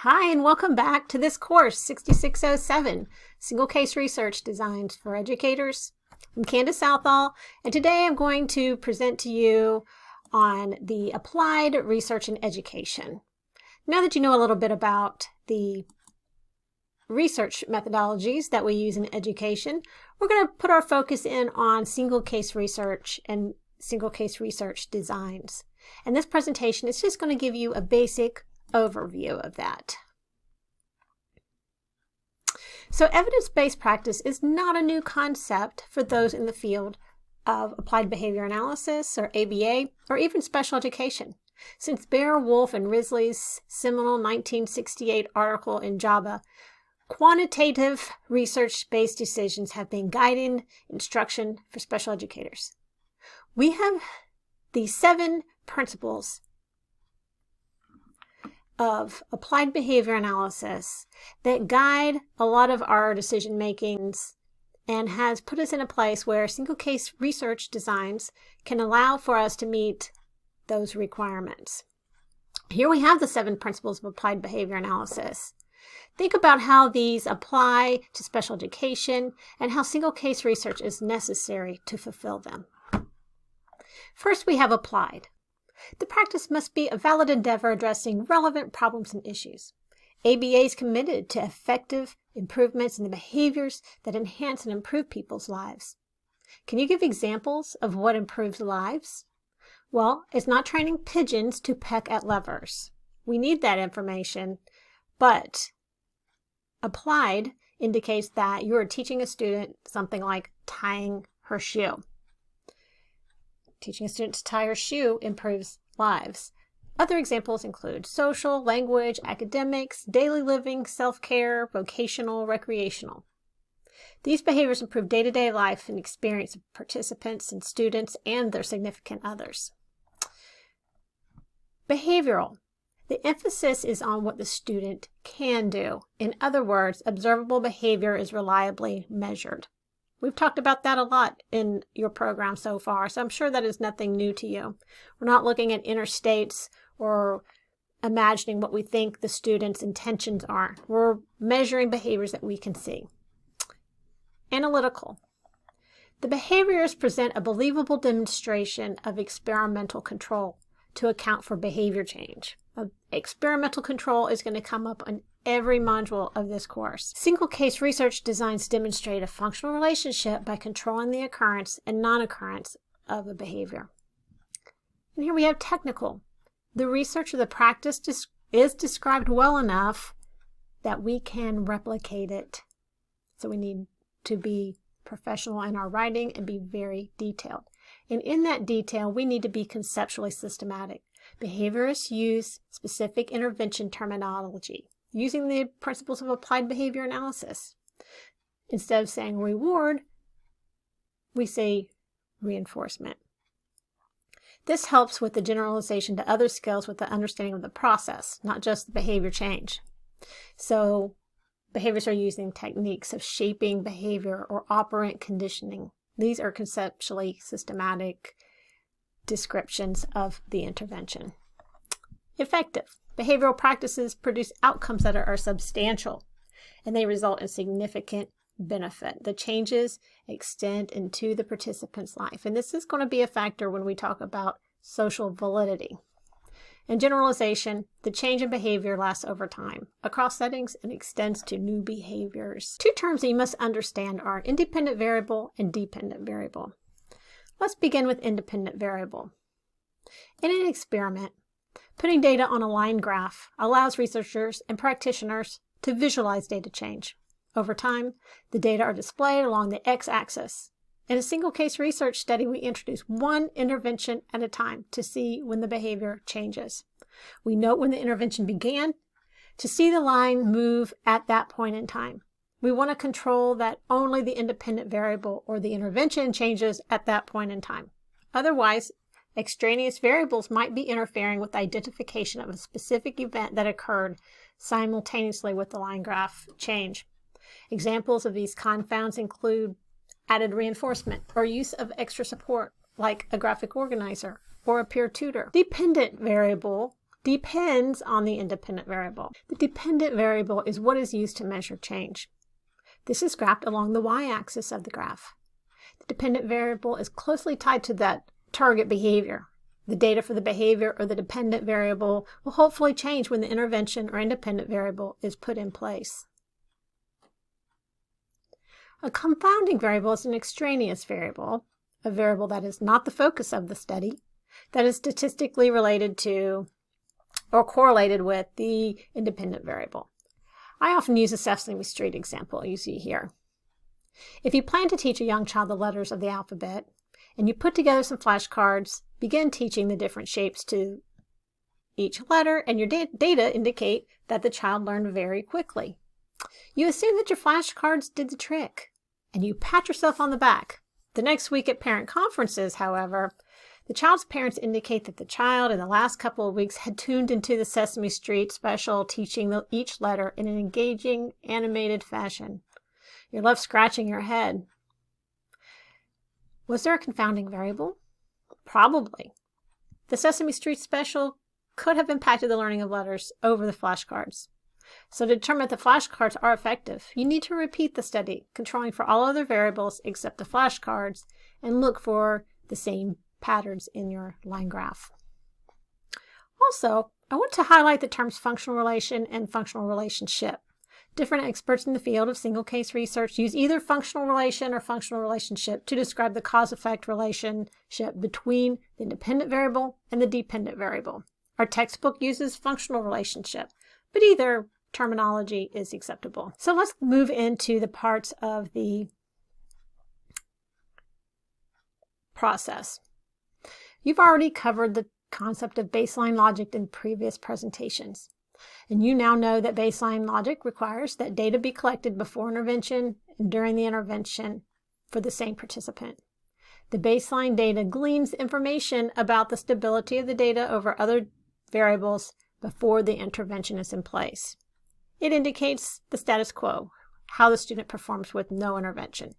Hi, and welcome back to this course, 6607, Single Case Research Designs for Educators. I'm Candace Southall, and today I'm going to present to you on the applied research in education. Now that you know a little bit about the research methodologies that we use in education, we're going to put our focus in on single case research and single case research designs. And this presentation is just going to give you a basic overview of that. So evidence-based practice is not a new concept for those in the field of applied behavior analysis, or ABA, or even special education. Since Bear, Wolf, and Risley's seminal 1968 article in JABA, quantitative research-based decisions have been guiding instruction for special educators. We have these 7 principles of applied behavior analysis that guide a lot of our decision makings and has put us in a place where single case research designs can allow for us to meet those requirements. Here we have the 7 principles of applied behavior analysis. Think about how these apply to special education and how single case research is necessary to fulfill them. First, we have applied. The practice must be a valid endeavor addressing relevant problems and issues. ABA is committed to effective improvements in the behaviors that enhance and improve people's lives. Can you give examples of what improves lives? Well, it's not training pigeons to peck at levers. We need that information, but applied indicates that you are teaching a student something like tying her shoe. Teaching a student to tie her shoe improves lives. Other examples include social, language, academics, daily living, self-care, vocational, recreational. These behaviors improve day-to-day life and experience of participants and students and their significant others. Behavioral. The emphasis is on what the student can do. In other words, observable behavior is reliably measured. We've talked about that a lot in your program so far, so I'm sure that is nothing new to you. We're not looking at inner states or imagining what we think the student's intentions are. We're measuring behaviors that we can see. Analytical. The behaviors present a believable demonstration of experimental control to account for behavior change. Experimental control is going to come up on every module of this course. Single case research designs demonstrate a functional relationship by controlling the occurrence and non-occurrence of a behavior. And here we have technical. The research of the practice is described well enough that we can replicate it. So we need to be professional in our writing and be very detailed. And in that detail, we need to be conceptually systematic. Behaviorists use specific intervention terminology, using the principles of applied behavior analysis. Instead of saying reward, we say reinforcement. This helps with the generalization to other skills with the understanding of the process, not just the behavior change. So behaviorists are using techniques of shaping behavior or operant conditioning. These are conceptually systematic descriptions of the intervention. Effective. Behavioral practices produce outcomes that are substantial, and they result in significant benefit. The changes extend into the participant's life, and this is going to be a factor when we talk about social validity. In generalization, the change in behavior lasts over time, across settings, and extends to new behaviors. 2 terms that you must understand are independent variable and dependent variable. Let's begin with independent variable. In an experiment, putting data on a line graph allows researchers and practitioners to visualize data change. Over time, the data are displayed along the x-axis. In a single case research study, we introduce one intervention at a time to see when the behavior changes. We note when the intervention began to see the line move at that point in time. We want to control that only the independent variable or the intervention changes at that point in time. Otherwise, extraneous variables might be interfering with the identification of a specific event that occurred simultaneously with the line graph change. Examples of these confounds include added reinforcement or use of extra support like a graphic organizer or a peer tutor. Dependent variable depends on the independent variable. The dependent variable is what is used to measure change. This is graphed along the y-axis of the graph. The dependent variable is closely tied to that target behavior. The data for the behavior or the dependent variable will hopefully change when the intervention or independent variable is put in place. A confounding variable is an extraneous variable, a variable that is not the focus of the study, that is statistically related to or correlated with the independent variable. I often use a Sesame Street example you see here. If you plan to teach a young child the letters of the alphabet, and you put together some flashcards, begin teaching the different shapes to each letter, and your data indicate that the child learned very quickly. You assume that your flashcards did the trick, and you pat yourself on the back. The next week at parent conferences, however, the child's parents indicate that the child in the last couple of weeks had tuned into the Sesame Street special, teaching each letter in an engaging, animated fashion. You're left scratching your head. Was there a confounding variable? Probably. The Sesame Street special could have impacted the learning of letters over the flashcards. So to determine if the flashcards are effective, you need to repeat the study, controlling for all other variables except the flashcards, and look for the same patterns in your line graph. Also, I want to highlight the terms functional relation and functional relationship. Different experts in the field of single case research use either functional relation or functional relationship to describe the cause-effect relationship between the independent variable and the dependent variable. Our textbook uses functional relationship, but either terminology is acceptable. So let's move into the parts of the process. You've already covered the concept of baseline logic in previous presentations. And you now know that baseline logic requires that data be collected before intervention and during the intervention for the same participant. The baseline data gleans information about the stability of the data over other variables before the intervention is in place. It indicates the status quo, how the student performs with no intervention.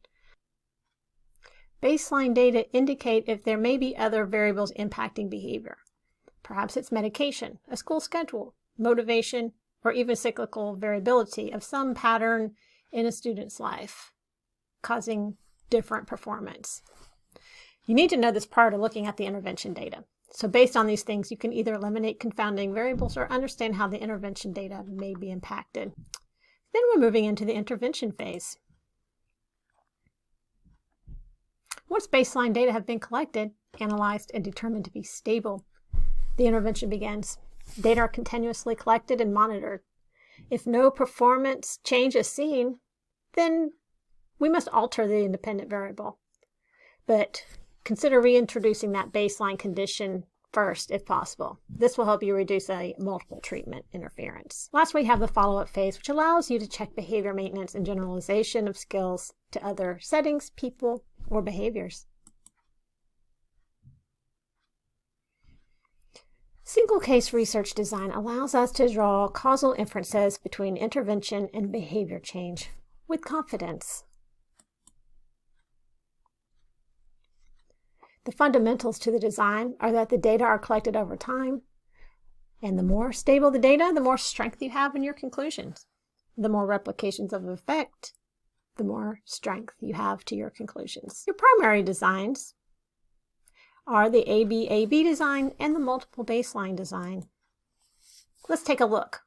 Baseline data indicate if there may be other variables impacting behavior. Perhaps it's medication, a school schedule, motivation, or even cyclical variability of some pattern in a student's life, causing different performance. You need to know this prior to looking at the intervention data. So based on these things, you can either eliminate confounding variables or understand how the intervention data may be impacted. Then we're moving into the intervention phase. Once baseline data have been collected, analyzed, and determined to be stable, the intervention begins. Data are continuously collected and monitored. If no performance change is seen, then we must alter the independent variable. But consider reintroducing that baseline condition first, if possible. This will help you reduce a multiple treatment interference. Last, we have the follow-up phase, which allows you to check behavior maintenance and generalization of skills to other settings, people, or behaviors. Single case research design allows us to draw causal inferences between intervention and behavior change with confidence. The fundamentals to the design are that the data are collected over time, and the more stable the data, the more strength you have in your conclusions. The more replications of effect, the more strength you have to your conclusions. Your primary designs are the AB-AB design and the multiple baseline design. Let's take a look.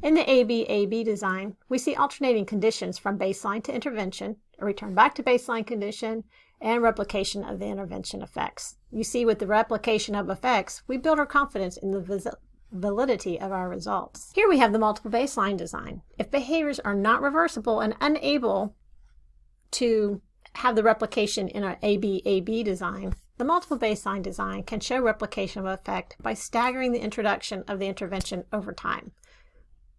In the AB-AB design, we see alternating conditions from baseline to intervention, a return back to baseline condition, and replication of the intervention effects. You see, with the replication of effects, we build our confidence in the validity of our results. Here we have the multiple baseline design. If behaviors are not reversible and unable to have the replication in our AB-AB design, the multiple baseline design can show replication of effect by staggering the introduction of the intervention over time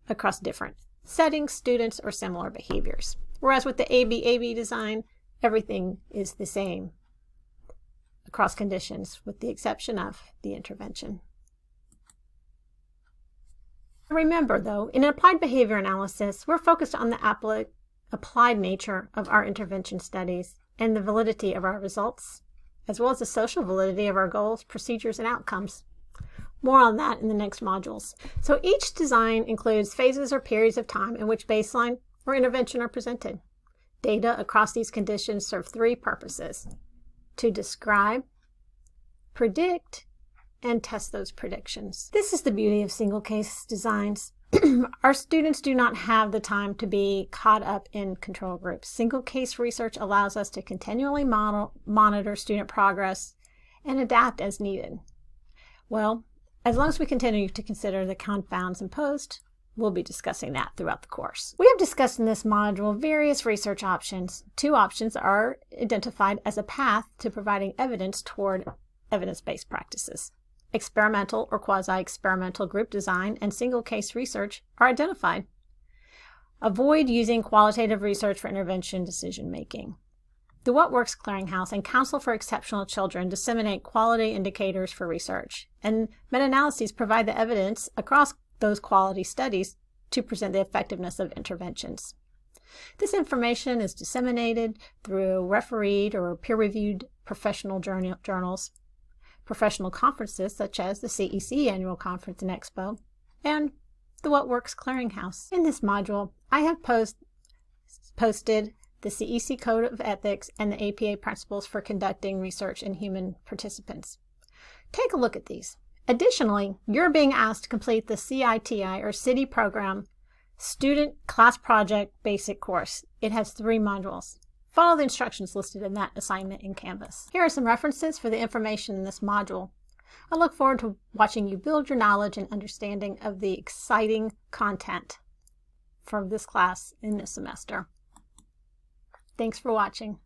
across different settings, students, or similar behaviors. Whereas with the AB-AB design, everything is the same across conditions with the exception of the intervention. Remember though, in applied behavior analysis, we're focused on the applied nature of our intervention studies and the validity of our results, as well as the social validity of our goals, procedures, and outcomes More on that in the next modules. So each design includes phases or periods of time in which baseline or intervention are presented. Data across these conditions serve three purposes: to describe, predict, and test those predictions. This is the beauty of single case designs. Our students do not have the time to be caught up in control groups. Single case research allows us to continually monitor student progress and adapt as needed. Well, as long as we continue to consider the confounds imposed, we'll be discussing that throughout the course. We have discussed in this module various research options. Two options are identified as a path to providing evidence toward evidence-based practices. Experimental or quasi-experimental group design and single-case research are identified. Avoid using qualitative research for intervention decision-making. The What Works Clearinghouse and Council for Exceptional Children disseminate quality indicators for research, and meta-analyses provide the evidence across those quality studies to present the effectiveness of interventions. This information is disseminated through refereed or peer-reviewed professional journals, professional conferences such as the CEC Annual Conference and Expo, and the What Works Clearinghouse. In this module, I have posted the CEC Code of Ethics and the APA Principles for Conducting Research in Human Participants. Take a look at these. Additionally, you're being asked to complete the CITI or City Program Student Class Project Basic Course. It has 3 modules. Follow the instructions listed in that assignment in Canvas. Here are some references for the information in this module. I look forward to watching you build your knowledge and understanding of the exciting content from this class in this semester. Thanks for watching.